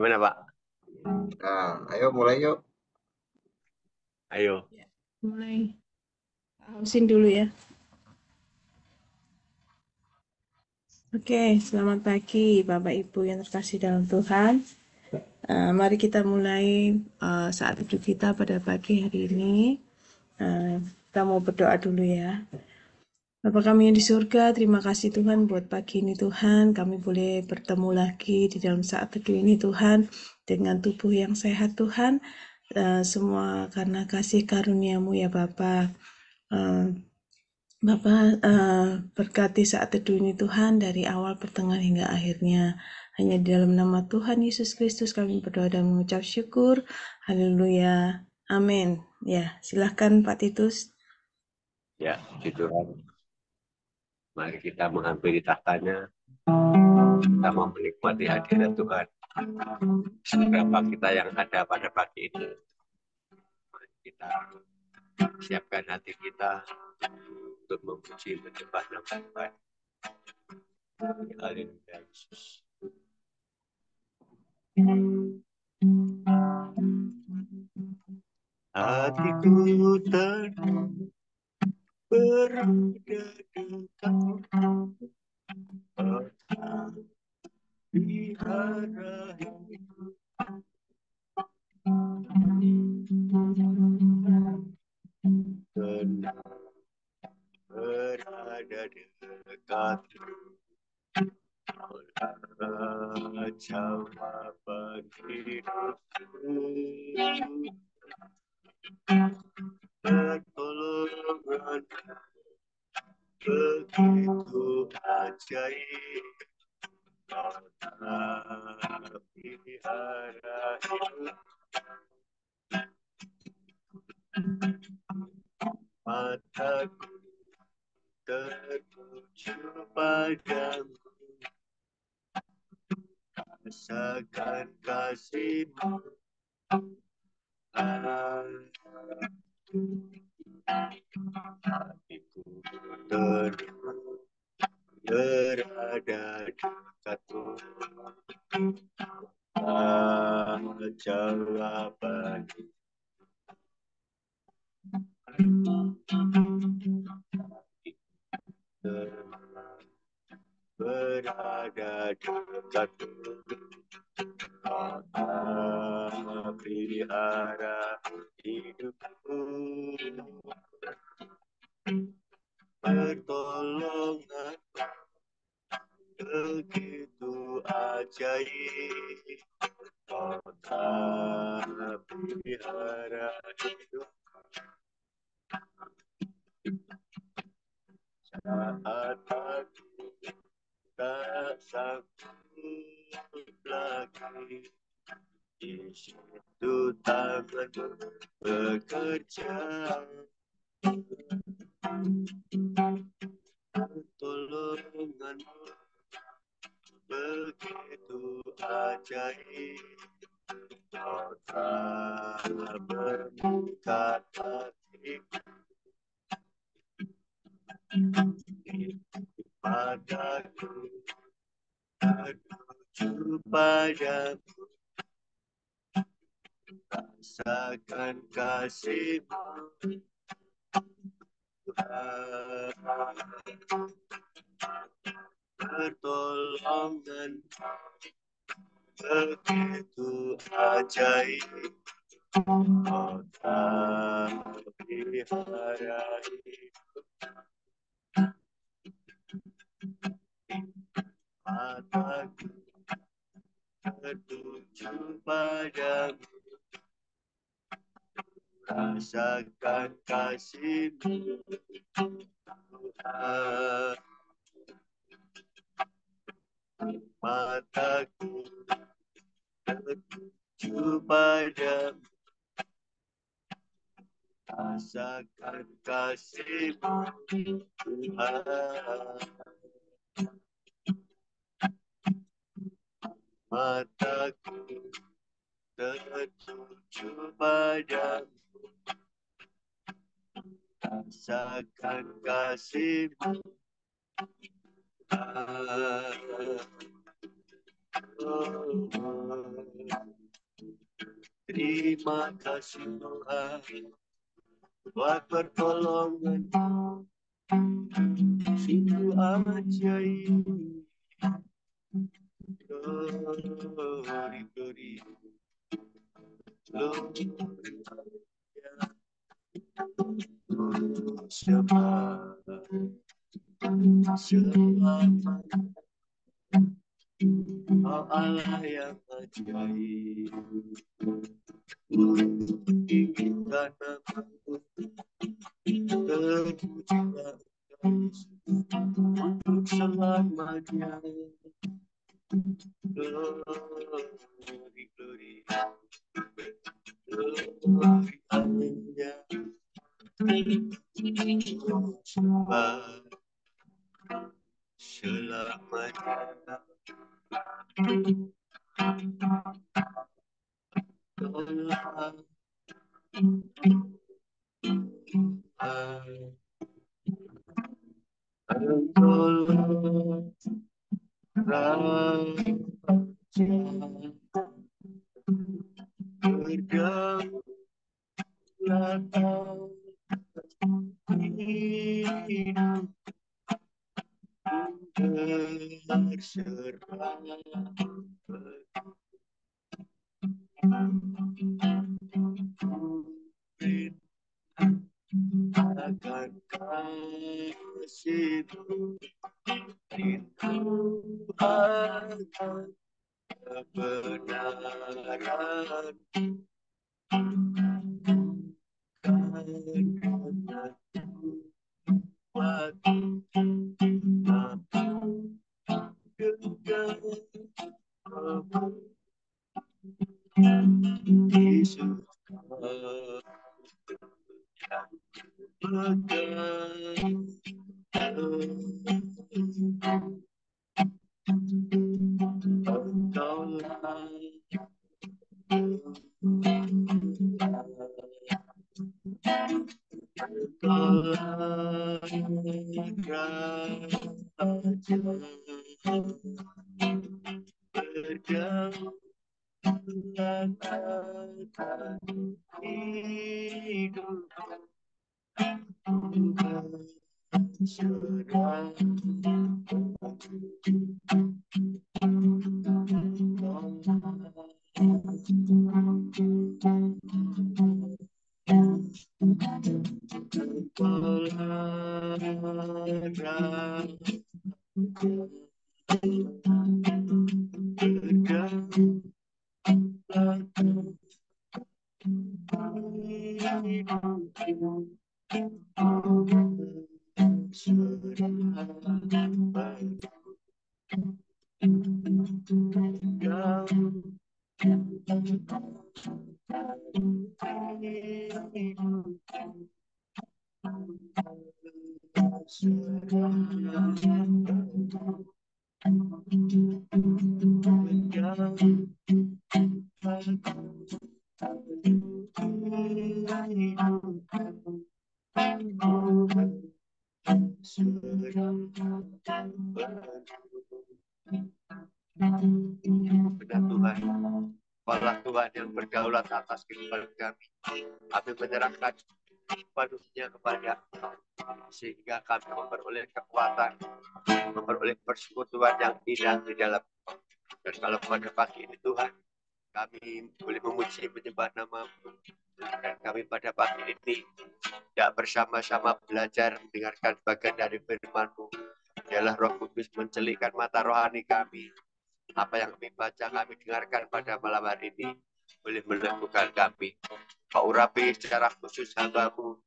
Gimana, Pak? Nah, ayo mulai yuk. Ayo. Ya, mulai. Hausin dulu ya. Oke, selamat pagi Bapak Ibu yang terkasih dalam Tuhan. Mari kita mulai saat teduh kita pada pagi hari ini. Kita mau berdoa dulu ya. Bapa kami yang di surga, terima kasih Tuhan buat pagi ini Tuhan. Kami boleh bertemu lagi di dalam saat teduh ini Tuhan. Dengan tubuh yang sehat Tuhan. Semua karena kasih karunia-Mu ya Bapa. Bapak berkati saat teduh ini Tuhan dari awal pertengahan hingga akhirnya. Hanya di dalam nama Tuhan Yesus Kristus kami berdoa dan mengucap syukur. Haleluya. Amin. Ya, silahkan Pak Titus. Ya, puji Tuhan. Mari kita menghampiri tahtanya. Kita mau menikmati hadirat Tuhan. Seberapa kita yang ada pada pagi ini. Mari kita siapkan hati kita untuk memuji menyembah nama Tuhan. Haleluya Yesus. Hatiku tenang berada dekat pelihara hidup. Tenang berada dekat jawaban hidupku. Pertolongan begitu ajaib. Kau pelihara hidup. Mataku tertuju padamu. Rasakan kasih-Mu. Hatiku tenang berada dekatmu. Jawaban berada dekatmu. Pelihara hidupku. Pertolongan begitu ajaib. Kau pelihara hidup. Saat aku tak sanggup lagi, di situ tangan bekerja. Pertolongan-Mu begitu ajaib. Kau tak bermuka hatiku padaku, tertuju padamu. Rasakan kasih-Mu, Tuhan. Pertolongan begitu ajaib. Kau tak pelihara hidup. Mataku tertuju padamu. Rasakan kasih-Mu, Tuhan. Mataku tertuju padamu. Rasakan kasih-Mu, Tuhan. Mataku tertuju padamu. Rasakan kasih-Mu, Tuhan. Terima kasih Tuhan buat pertolongan sungguh ajaib. Glory, glory, glory. Sembah, selamat Oh Allah yang ajaib. Inginkan aku terpujilah untuk selamanya. Glory, glory, glory, haleluya. Sembah selamanya. Tolong tolong raja berdaulat hidup berserah akan kasih-Mu, rindu akan kebenaran, karena waktu Yesus benar Tuhan. Allah Tuhan yang berdaulat atas kehidupan kami. Kami menyerahkan sepenuhnya kepada Engkau, sehingga kami memperoleh kekuatan, memperoleh persekutuan yang indah di dalam Engkau. Dan kalau pada pagi ini Tuhan, kami boleh memuji menyembah nama-Mu. Dan kami pada pagi ini tidak bersama-sama belajar mendengarkan bagian dari firman-Mu. Biarlah Roh Kudus mencelikkan mata rohani kami. Apa yang kami baca, kami dengarkan pada malam hari ini boleh meneguhkan kami. Kau urapi secara khusus hamba-Mu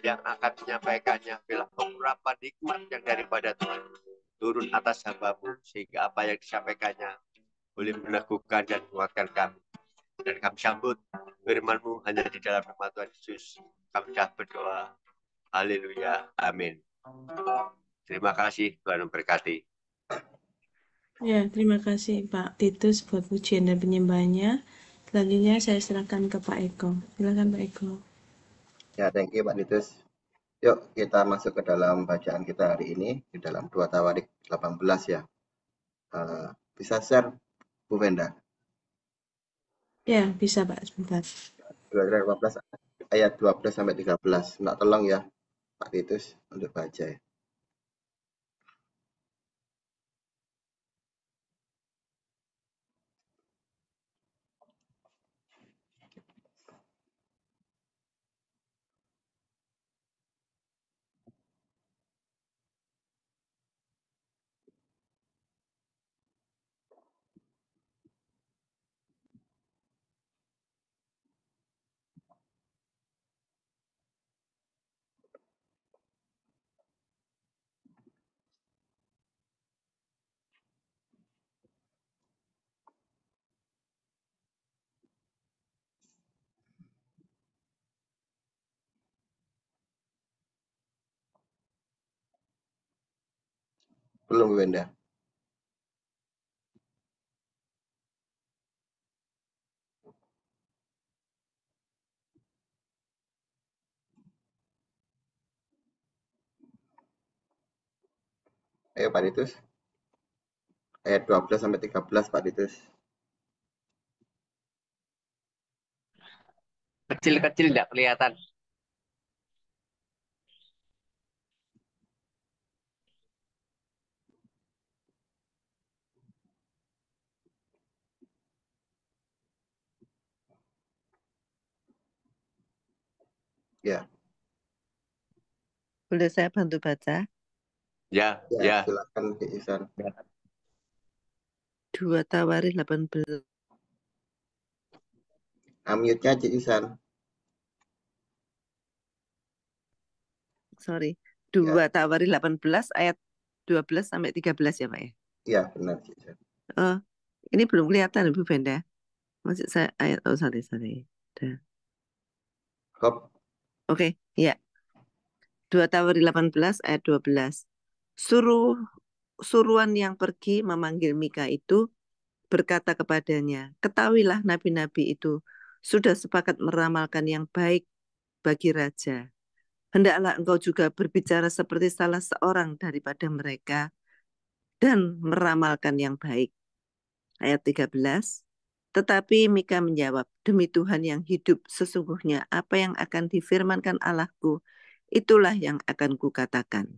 yang akan menyampaikannya. Bila pengurapan hikmat yang daripada Tuhan turun atas hamba-Mu, sehingga apa yang disampaikannya boleh meneguhkan dan menguatkan kami. Dan kami sambut firman-Mu hanya di dalam nama Tuhan Yesus. Kami dah berdoa. Haleluya. Amin. Terima kasih, Tuhan memberkati. Ya, terima kasih Pak Titus buat pujian dan penyembahannya. Selanjutnya saya serahkan ke Pak Eko. Silakan Pak Eko. Ya, thank you Pak Titus. Yuk kita masuk ke dalam bacaan kita hari ini di dalam 2 Tawarik 18 ya. Bisa share Bu Venda? Ya, bisa Pak, sebentar. 2 Korintus 15 ayat 12 sampai 13. Nak tolong ya Pak Titus untuk baca ya. Belum Bu Wenda. Ayo Pak Titus. Ayat 12 sampai 13 Pak Titus. Kecil-kecil tidak kelihatan. Ya. Boleh saya bantu baca? Ya, Ya, ya. silakan Cik Isan. 2 Tawarikh 18. Unmute-nya Cik Isan. Sorry. Ya. 2 Tawarikh 18 ayat 12 sampai 13 ya Pak ya? Iya, benar Cik Isan. Oh, ini belum kelihatan Bu Benda. Maksud saya ayat, oh sorry. Dah. Hop. Oke, ya. 2 Tawarikh 18 ayat 12. Suruhan yang pergi memanggil Mika itu berkata kepadanya, ketahuilah nabi-nabi itu sudah sepakat meramalkan yang baik bagi raja. Hendaklah engkau juga berbicara seperti salah seorang daripada mereka dan meramalkan yang baik. Ayat 13. Tetapi Mika menjawab, demi Tuhan yang hidup, sesungguhnya apa yang akan difirmankan Allahku, itulah yang akan kukatakan.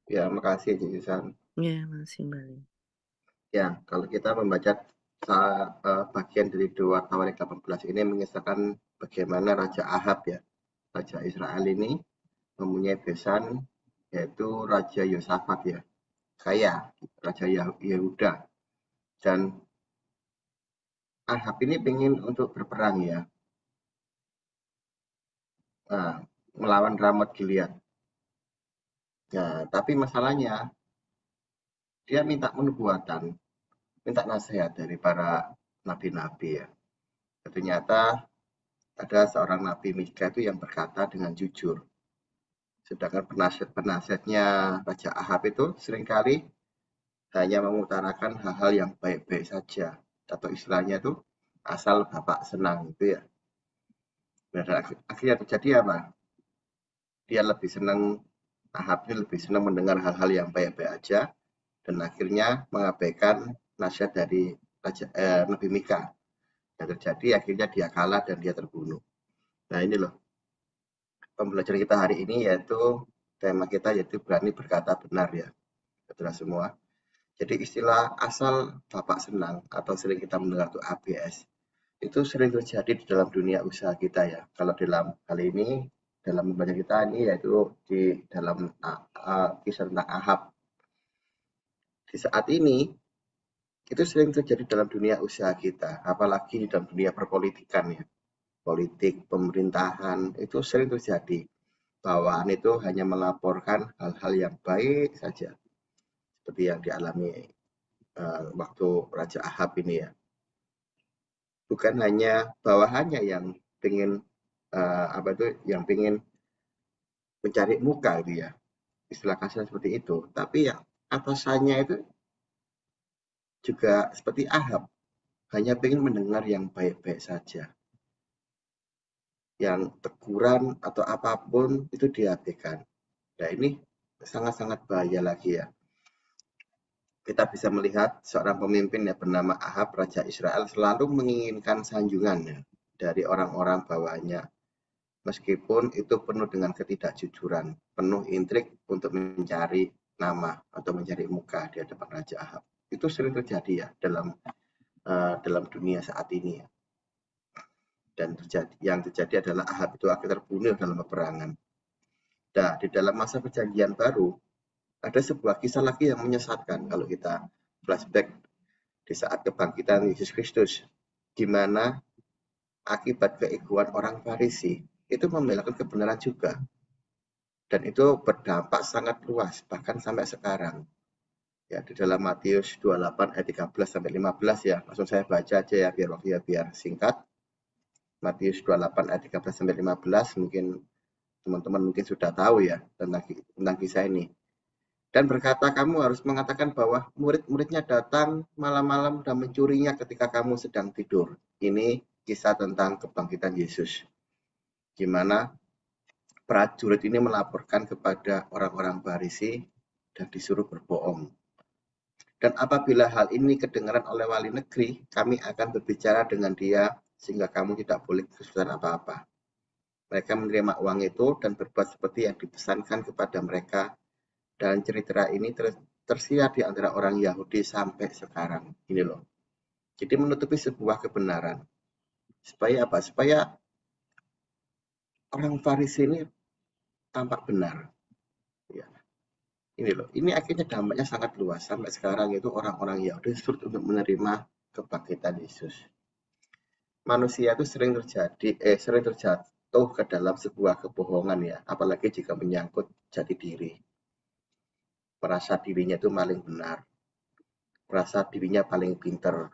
Ya, makasih Cik Isan. Ya, masih balik. Ya, kalau kita membaca bagian dari 2 Tawarikh 18 ini mengisahkan bagaimana Raja Ahab ya, Raja Israel ini mempunyai besan yaitu Raja Yosafat ya, kaya, Raja Yehuda. Dan Ahab ini ingin untuk berperang ya, melawan Ramot Gilead. Ya, tapi masalahnya dia minta nubuatan, minta nasihat dari para nabi-nabi ya. Ternyata ada seorang nabi Mika itu yang berkata dengan jujur. Sedangkan penasihat-penasihatnya Raja Ahab itu seringkali hanya mengutarakan hal-hal yang baik-baik saja. Atau istilahnya itu asal Bapak senang gitu ya. Dan akhirnya terjadi apa? Dia lebih senang, Ahab ini lebih senang mendengar hal-hal yang baik-baik aja. Dan akhirnya mengabaikan nasihat dari Nabi Mika. Yang terjadi akhirnya dia kalah dan dia terbunuh. Nah ini loh, pembelajaran kita hari ini yaitu tema kita yaitu berani berkata benar ya, saudara semua. Jadi istilah asal Bapak senang atau sering kita mendengar itu ABS itu sering terjadi di dalam dunia usaha kita ya. Kalau dalam hal ini dalam membaca kita ini yaitu di dalam kisah tentang Ahab. Di saat ini itu sering terjadi dalam dunia usaha kita, apalagi di dalam dunia perpolitikan ya. Politik, pemerintahan itu sering terjadi. Bawaan itu hanya melaporkan hal-hal yang baik saja. Seperti yang dialami waktu Raja Ahab ini ya. Bukan hanya bawahannya yang ingin yang ingin mencari muka gitu ya. Istilah kasar seperti itu. Tapi ya atasannya itu juga seperti Ahab. Hanya ingin mendengar yang baik-baik saja. Yang teguran atau apapun itu diabaikan. Nah ini sangat-sangat bahaya lagi ya. kita bisa melihat seorang pemimpin yang bernama Ahab, Raja Israel, selalu menginginkan sanjungan dari orang-orang bawahnya. Meskipun itu penuh dengan ketidakjujuran, penuh intrik untuk mencari nama atau mencari muka di hadapan Raja Ahab. Itu sering terjadi ya dalam dunia saat ini ya. Dan yang terjadi adalah Ahab itu akhirnya terbunuh dalam peperangan. Nah, di dalam masa perjanjian baru, ada sebuah kisah lagi yang menyesatkan kalau kita flashback di saat kebangkitan Yesus Kristus, di mana akibat keegoan orang Farisi itu membelokkan kebenaran juga. Dan itu berdampak sangat luas, bahkan sampai sekarang. Ya, di dalam Matius 28 ayat 13 sampai 15 ya, langsung saya baca aja ya biar waktunya biar singkat. Matius 28 ayat 13 sampai 15, mungkin teman-teman mungkin sudah tahu ya tentang kisah ini. Dan berkata, kamu harus mengatakan bahwa murid-muridnya datang malam-malam dan mencurinya ketika kamu sedang tidur. Ini kisah tentang kebangkitan Yesus. Gimana prajurit ini melaporkan kepada orang-orang Farisi dan disuruh berbohong. Dan apabila hal ini kedengaran oleh wali negeri, kami akan berbicara dengan dia sehingga kamu tidak boleh kesusahan apa-apa. Mereka menerima uang itu dan berbuat seperti yang dipesankan kepada mereka. Dan cerita ini tersiar di antara orang Yahudi sampai sekarang. Ini loh. Jadi menutupi sebuah kebenaran. Supaya apa? Supaya orang Farisi ini tampak benar. Ya. Ini loh. Ini akhirnya dampaknya sangat luas. Sampai sekarang itu orang-orang Yahudi sulit untuk menerima kebangkitan Yesus. Manusia itu sering terjatuh ke dalam sebuah kebohongan ya. Apalagi jika menyangkut jati diri. Merasa dirinya itu paling benar, merasa dirinya paling pinter,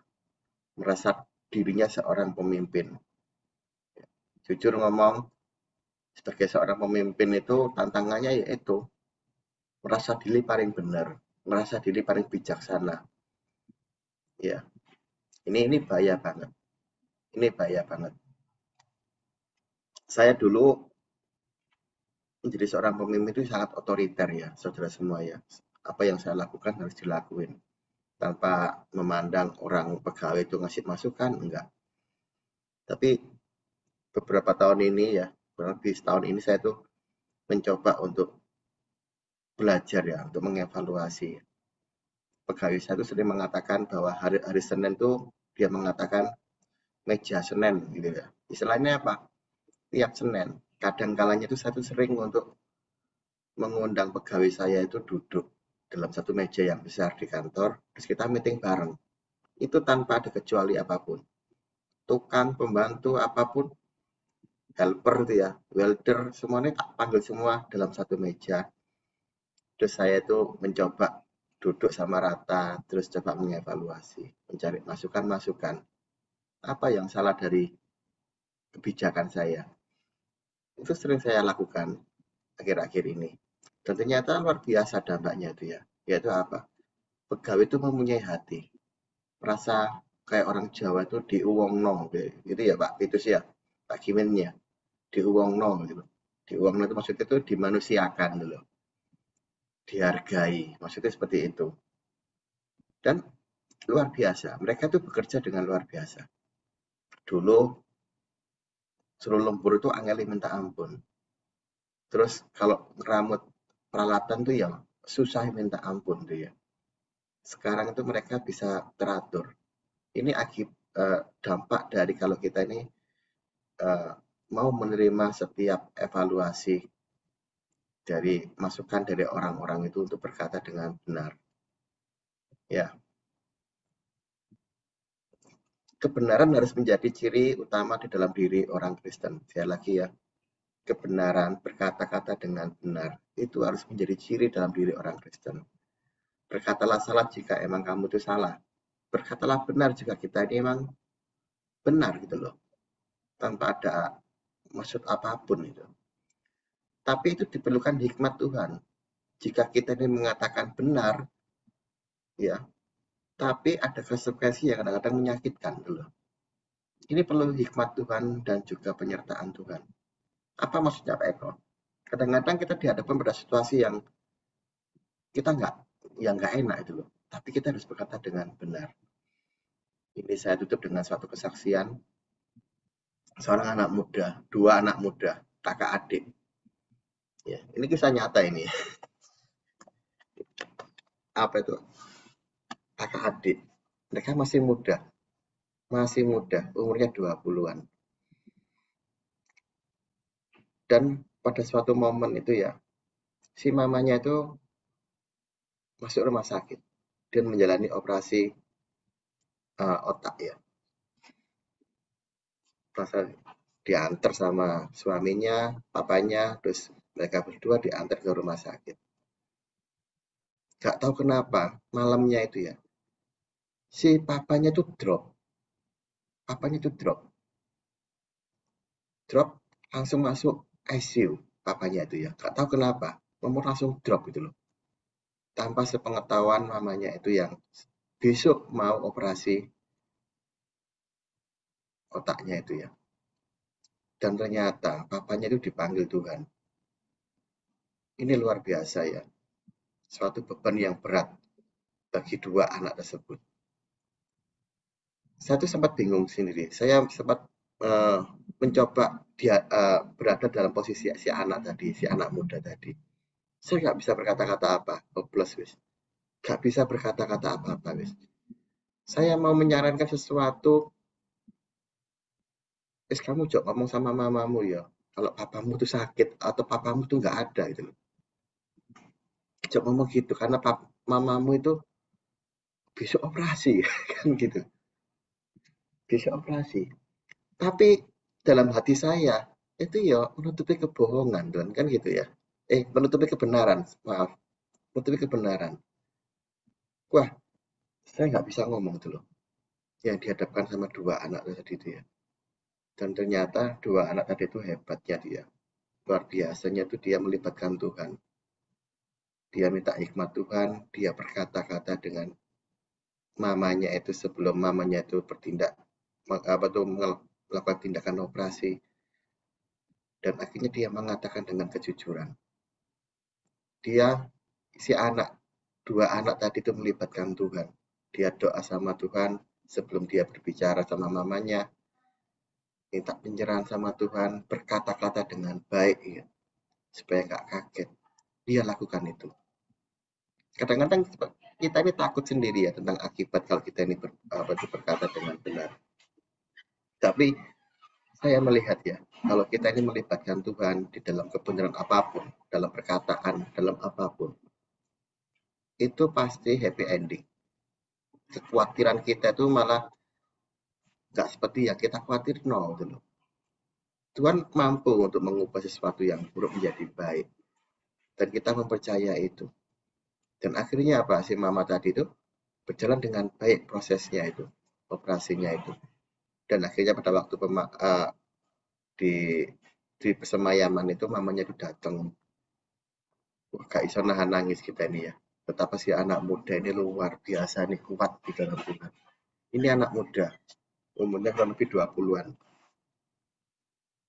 merasa dirinya seorang pemimpin. Jujur ngomong, sebagai seorang pemimpin itu tantangannya yaitu merasa diri paling benar, merasa diri paling bijaksana. Ya, ini bahaya banget. Ini bahaya banget. Saya dulu menjadi seorang pemimpin itu sangat otoriter ya, saudara semua ya. Apa yang saya lakukan harus dilakuin. Tanpa memandang orang pegawai itu ngasih masukan, enggak. Tapi beberapa tahun ini ya, kurang lebih setahun ini saya tuh mencoba untuk belajar ya, untuk mengevaluasi. Pegawai saya tuh sering mengatakan bahwa hari Senin tuh dia mengatakan meja Senin gitu ya. Istilahnya apa? Tiap Senin. Kadang kalanya itu saya tuh sering untuk mengundang pegawai saya itu duduk dalam satu meja yang besar di kantor, terus kita meeting bareng. Itu tanpa ada kecuali apapun. Tukang, pembantu, apapun, helper itu ya, welder, semuanya tak panggil semua dalam satu meja. Terus saya itu mencoba duduk sama rata, terus coba mengevaluasi, mencari masukan-masukan. Apa yang salah dari kebijakan saya? Itu sering saya lakukan akhir-akhir ini. Dan ternyata luar biasa dampaknya itu ya. Yaitu apa? Pegawai itu mempunyai hati. Merasa kayak orang Jawa itu diuwongno gitu ya Pak. Itu sih ya Pak Kimennya. Diuwongno gitu. Diuwongno itu maksudnya itu dimanusiakan gitu. Dihargai. Maksudnya seperti itu. Dan luar biasa. Mereka itu bekerja dengan luar biasa. Dulu suruh lembur itu angeli minta ampun. Terus kalau ngeramut peralatan tuh ya susah minta ampun tuh ya. Sekarang itu mereka bisa teratur. Ini dampak dari kalau kita ini mau menerima setiap evaluasi dari masukan dari orang-orang itu untuk berkata dengan benar. Ya. Kebenaran harus menjadi ciri utama di dalam diri orang Kristen. Sekali lagi ya. Kebenaran, berkata-kata dengan benar, itu harus menjadi ciri dalam diri orang Kristen. Berkatalah salah jika emang kamu itu salah. Berkatalah benar jika kita ini emang benar gitu loh. Tanpa ada maksud apapun itu. Tapi itu diperlukan hikmat Tuhan. Jika kita ini mengatakan benar, ya, tapi ada konsekuensi yang kadang-kadang menyakitkan gitu loh. Ini perlu hikmat Tuhan dan juga penyertaan Tuhan. Apa maksudnya Pak Eko? Kadang-kadang kita dihadapkan pada situasi yang kita nggak enak itu loh. tapi kita harus berkata dengan benar. Ini saya tutup dengan suatu kesaksian seorang anak muda, dua anak muda, kakak adik. Ya, ini kisah nyata ini. Apa itu? Kakak adik. Mereka masih muda, umurnya 20-an. Dan pada suatu momen itu ya, si mamanya itu masuk rumah sakit dan menjalani operasi otak ya. Masa diantar sama suaminya, papanya, terus mereka berdua diantar ke rumah sakit. Gak tahu kenapa malamnya itu ya, si papanya tuh drop langsung masuk ICU papanya itu ya. Gak tahu kenapa, nomor langsung drop gitu loh. Tanpa sepengetahuan mamanya itu yang besok mau operasi otaknya itu ya. Dan ternyata papanya itu dipanggil Tuhan. Ini luar biasa ya. Suatu beban yang berat bagi dua anak tersebut. Saya tuh sempat bingung sendiri. Saya sempat mencoba berada dalam posisi si anak tadi, si anak muda tadi. Saya nggak bisa berkata-kata apa, hopeless wis. Nggak bisa berkata-kata apa-apa wis. Saya mau menyarankan sesuatu, wis kamu jok ngomong sama mamamu ya. Kalau papamu tuh sakit atau papamu tuh nggak ada gitu loh. Jok ngomong gitu karena mamamu itu besok operasi kan gitu. Besok operasi. Tapi dalam hati saya itu ya menutupi kebohongan Don kan gitu ya. Menutupi kebenaran, maaf, menutupi kebenaran. Wah, saya nggak bisa ngomong tuh loh. Yang dihadapkan sama dua anak tadi itu ya. Dan ternyata dua anak tadi itu hebatnya dia. Luar biasanya itu dia melibatkan Tuhan. Dia minta hikmat Tuhan, dia berkata-kata dengan mamanya itu sebelum mamanya itu bertindak melakukan tindakan operasi. Dan akhirnya dia mengatakan dengan kejujuran. Dia si anak, dua anak tadi itu melibatkan Tuhan. Dia doa sama Tuhan sebelum dia berbicara sama mamanya, minta pencerahan sama Tuhan, berkata-kata dengan baik ya, supaya nggak kaget. Dia lakukan itu. Kadang-kadang kita ini takut sendiri ya tentang akibat kalau kita ini berkata dengan benar. Tapi saya melihat ya, kalau kita ini melibatkan Tuhan di dalam kebenaran apapun, dalam perkataan, dalam apapun, itu pasti happy ending. Kekhawatiran kita itu malah nggak seperti yang kita khawatir gitu loh. Tuhan mampu untuk mengubah sesuatu yang buruk menjadi baik. Dan kita mempercayai itu. Dan akhirnya apa? Si mama tadi itu berjalan dengan baik prosesnya itu, operasinya itu. Dan akhirnya pada waktu di persemayaman itu mamanya itu datang. Wah, gak iso nahan nangis kita ini ya. Betapa si anak muda ini luar biasa nih kuat di dalam Tuhan. Ini anak muda, umurnya kurang lebih 20-an.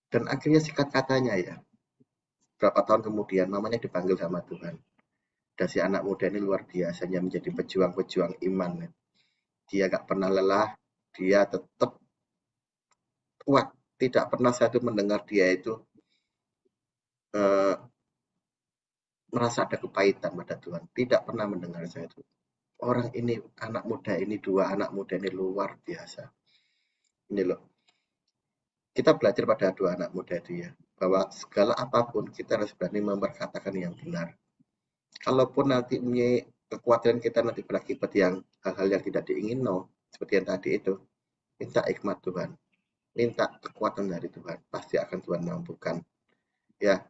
Dan akhirnya sikat katanya ya, berapa tahun kemudian mamanya dipanggil sama Tuhan. Dan si anak muda ini luar biasanya menjadi pejuang-pejuang iman. Dia gak pernah lelah, dia tetap kuat. Tidak pernah saya tuh mendengar dia itu merasa ada kepahitan pada Tuhan. Tidak pernah mendengar saya itu. Orang ini, anak muda ini, dua anak muda ini luar biasa. Ini loh, kita belajar pada dua anak muda itu ya, bahwa segala apapun kita harus berani memperkatakan yang benar. Kalaupun nanti kekhawatiran kita nanti berakibat yang hal-hal yang tidak diingin, seperti yang tadi itu, minta hikmat Tuhan, minta kekuatan dari Tuhan, pasti akan Tuhan mampukan. Ya,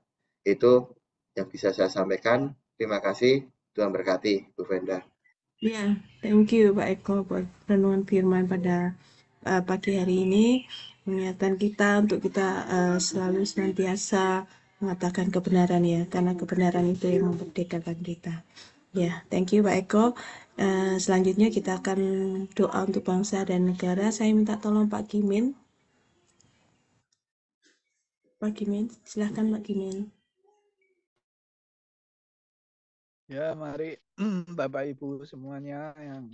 itu yang bisa saya sampaikan. Terima kasih, Tuhan berkati, Bu Venda. Ya, thank you Pak Eko buat renungan firman pada pagi hari ini, mengingatkan kita untuk kita selalu senantiasa mengatakan kebenaran ya, karena kebenaran itu yang memerdekakan kita. Ya, thank you Pak Eko. Selanjutnya kita akan doa untuk bangsa dan negara. Saya minta tolong Pak Kimin. Pak Kimin, silahkan Pak Kimin. Ya, mari Bapak Ibu semuanya yang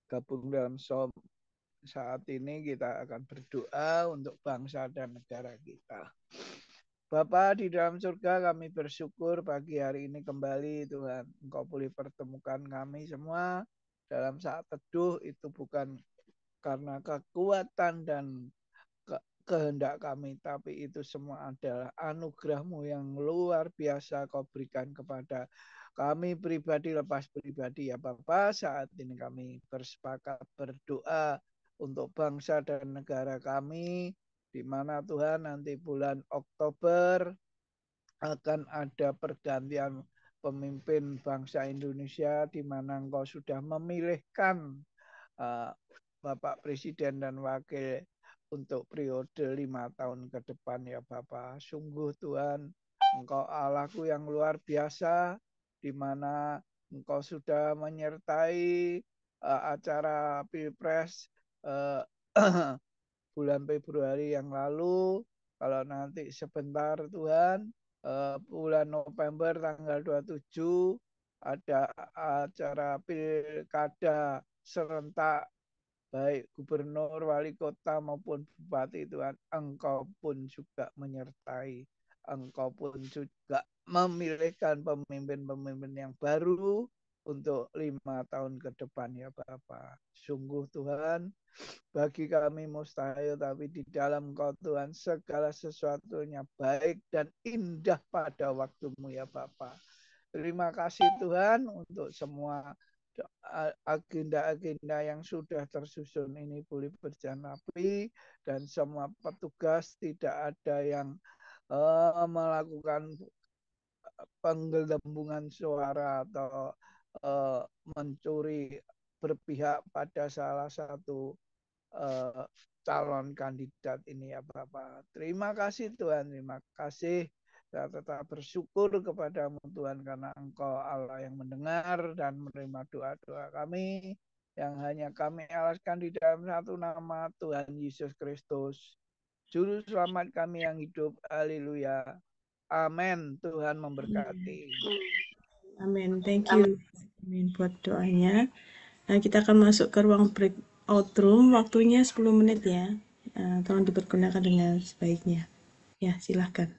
gabung dalam SOM saat ini kita akan berdoa untuk bangsa dan negara kita. Bapa di dalam surga, kami bersyukur pagi hari ini kembali Tuhan. Engkau boleh pertemukan kami semua dalam saat teduh, itu bukan karena kekuatan dan kehendak kami, tapi itu semua adalah anugerah-Mu yang luar biasa Kau berikan kepada kami pribadi lepas pribadi ya Bapa. Saat ini kami bersepakat berdoa untuk bangsa dan negara kami, di mana Tuhan nanti bulan Oktober akan ada pergantian pemimpin bangsa Indonesia, di mana Engkau sudah memilihkan uh, Bapak Presiden dan Wakil untuk periode 5 tahun ke depan ya Bapak. Sungguh Tuhan, Engkau Allahku yang luar biasa, di mana Engkau sudah menyertai acara Pilpres uh, bulan Februari yang lalu. Kalau nanti sebentar Tuhan, bulan November tanggal 27 ada acara pilkada serentak, baik gubernur, wali kota maupun bupati. Tuhan, Engkau pun juga menyertai, Engkau pun juga memilihkan pemimpin-pemimpin yang baru untuk 5 tahun ke depan ya Bapak. Sungguh Tuhan, bagi kami mustahil, tapi di dalam Engkau Tuhan segala sesuatunya baik dan indah pada waktumu ya Bapa. Terima kasih Tuhan untuk semua agenda-agenda yang sudah tersusun ini boleh berjalan rapi, dan semua petugas tidak ada yang melakukan penggelembungan suara atau mencuri berpihak pada salah satu calon kandidat ini ya Bapak. Terima kasih Tuhan, terima kasih. Saya tetap bersyukur kepadamu Tuhan, karena Engkau Allah yang mendengar dan menerima doa-doa kami, yang hanya kami alaskan di dalam satu nama, Tuhan Yesus Kristus, Juru Selamat kami yang hidup. Haleluya. Amin. Tuhan memberkati. Amin. Thank you. Amin buat doanya. Nah, kita akan masuk ke ruang breakout room. Waktunya 10 menit ya. Tolong dipergunakan dengan sebaiknya. Ya, silahkan.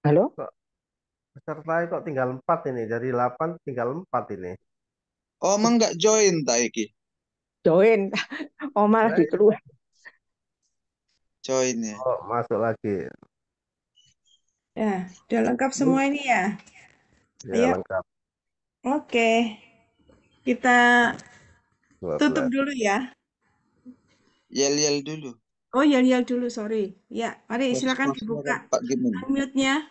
Halo? Kok peserta kok tinggal 4 ini, dari 8 tinggal 4 ini. Oh, emang nggak join tak Iki? Join. Oh, malah Nah, dikeluar. Join ya. oh, masuk lagi. Ya, udah lengkap semua ini ya. Ya, Ayo, lengkap. oke. Kita tutup 12. dulu ya. Yel-yel dulu. Oh, yel-yel dulu, sorry. Ya, mari silakan Suara dibuka Pak Gimen. unmute-nya.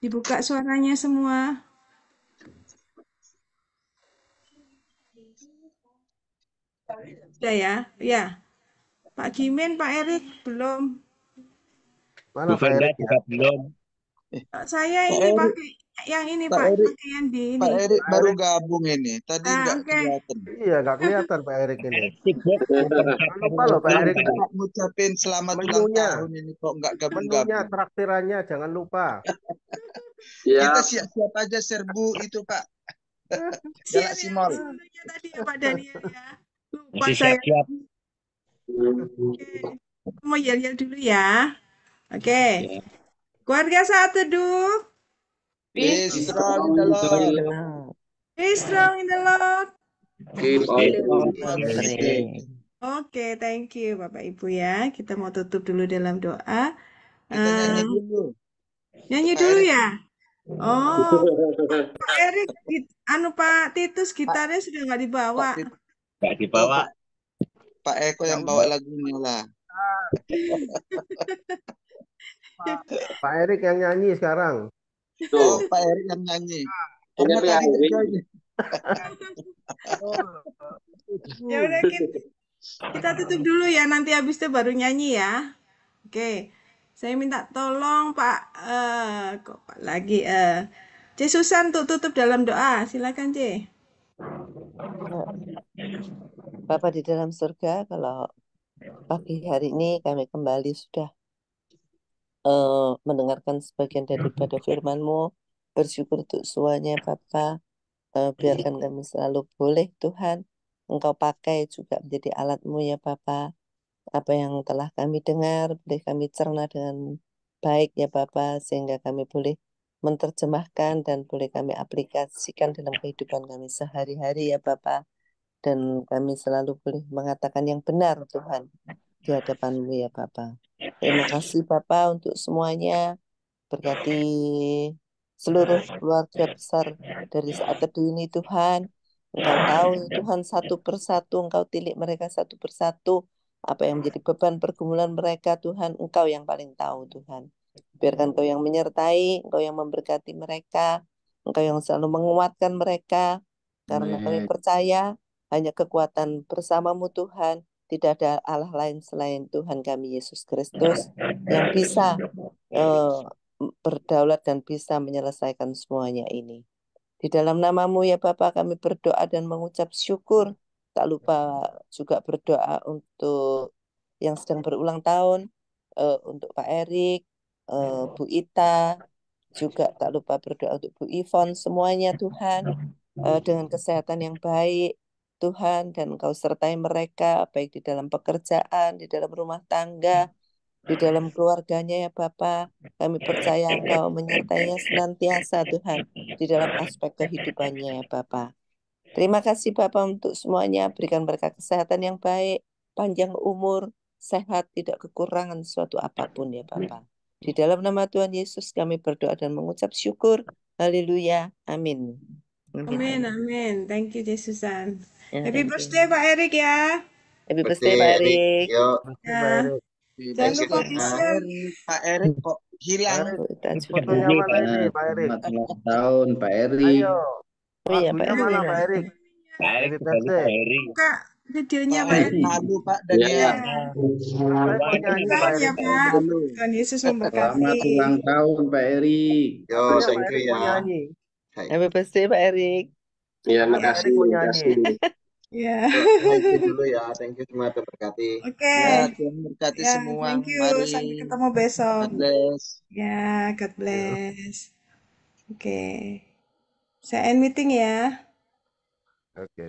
Dibuka suaranya semua. Sudah ya? Ya. Pak Gimen, Pak Erik belum. Mana Bu Pak Venda Erik ya? juga belum. Saya Pak ini Erik, pakai yang ini Pak Pak, Erik, pakai yang di Pak ini. Erik Pak baru Erik, gabung ini. Tadi nggak Oke. kelihatan. iya nggak kelihatan Pak Erik ini. Sibuk Jangan lupa loh Pak Erik, Lupa Pak ngucapin selamat ulang menunya, tahun ini kok nggak menunya, gabung-gabung. traktirannya jangan lupa. Kita siap-siap aja serbu itu Pak. Siap Galaxy ya, Mall. sebelumnya tadi ya Pak Daniel ya. Lupa masih saya. siap-siap. Oke. Mau yel-yel dulu ya. Oke. Ya. Keluarga saat teduh. Be strong in the Lord. Be strong in the Lord. Keep on Putri. Oke, thank you Bapak Ibu ya. Kita mau tutup dulu dalam doa. Kita nyanyi dulu. Nyanyi Pak dulu Erik. ya. Oh, Pak Erik, Pak Titus gitarnya sudah nggak dibawa. Pak, Nggak dibawa. Pak Eko yang bawa lagunya lah. Pak Erik yang nyanyi sekarang. Oh, Pak Erik yang nyanyi. Karena tadi nggak join. Ya udah kita tutup dulu ya, nanti habis itu baru nyanyi ya. Oke. Saya minta tolong Pak kok Pak lagi C Susan untuk tutup dalam doa. Silakan C. Bapa di dalam surga, kalau pagi hari ini kami kembali sudah mendengarkan sebagian daripada firman-Mu, bersyukur untuk semuanya Bapa. Biarkan kami selalu boleh Tuhan Engkau pakai juga menjadi alat-Mu ya Bapa. Apa yang telah kami dengar boleh kami cerna dengan baik ya Bapa, sehingga kami boleh menerjemahkan dan boleh kami aplikasikan dalam kehidupan kami sehari-hari ya Bapa. Dan kami selalu boleh mengatakan yang benar Tuhan di hadapan-Mu ya Bapa. Terima kasih Bapa untuk semuanya. Berkati seluruh keluarga besar dari saat teduh ini Tuhan. Engkau tahu Tuhan satu persatu, Engkau tilik mereka satu persatu. Apa yang menjadi beban pergumulan mereka Tuhan, Engkau yang paling tahu Tuhan. Biarkan Engkau yang menyertai, Engkau yang memberkati mereka, Engkau yang selalu menguatkan mereka. Karena kami percaya hanya kekuatan bersamamu Tuhan. Tidak ada Allah lain selain Tuhan kami Yesus Kristus yang bisa berdaulat dan bisa menyelesaikan semuanya ini. Di dalam namamu ya Bapa kami berdoa dan mengucap syukur. Tak lupa juga berdoa untuk yang sedang berulang tahun, untuk Pak Erik, Bu Ita, juga tak lupa berdoa untuk Bu Ivon, semuanya Tuhan, dengan kesehatan yang baik, Tuhan, dan Engkau sertai mereka, baik di dalam pekerjaan, di dalam rumah tangga, di dalam keluarganya ya Bapa. Kami percaya Engkau menyertainya senantiasa Tuhan, di dalam aspek kehidupannya ya Bapa. Terima kasih Bapa untuk semuanya, berikan mereka kesehatan yang baik, panjang umur, sehat, tidak kekurangan suatu apapun ya Bapa. Di dalam nama Tuhan Yesus kami berdoa dan mengucap syukur. Haleluya. Amin. Amin, amin. Thank you, Jesusan. Ya, Happy thank you. birthday, Pak Erik ya. Happy birthday Pak Erik. Yuk, Makasih Pak Erik. Jangan lupa Pak di-share. Pak Erik kok hilang? Pak Erik, Bu Ita juga. fotonya mana ini Pak Erik? Selamat ulang tahun Pak Erik. Ayo, Oh iya Pak lagunya Erik. mana Pak Erik? Pak Erik Happy juga lupa birthday. Erik. Buka videonya Pak Pak Erik Erik. malu Pak Ya, Daniel. Saya mau nyanyi Pak Selamat ya Erik. Pak. Malu. Tuhan Yesus selamat memberkati. ulang tahun Pak Erik. Yo, Katanya Pak thank you Erik mau ya. nyanyi. Hai. Happy birthday Pak Erik. Ya, Katanya Pak Erik mau nyanyi. Ya. Thank you dulu ya. Thank you semua. Terberkati. Oke. Ya, Tuhan berkati Ya, semua. thank you. Mari. Sampai ketemu besok. God bless. Ya, God bless. Oke. Saya end meeting ya. Oke.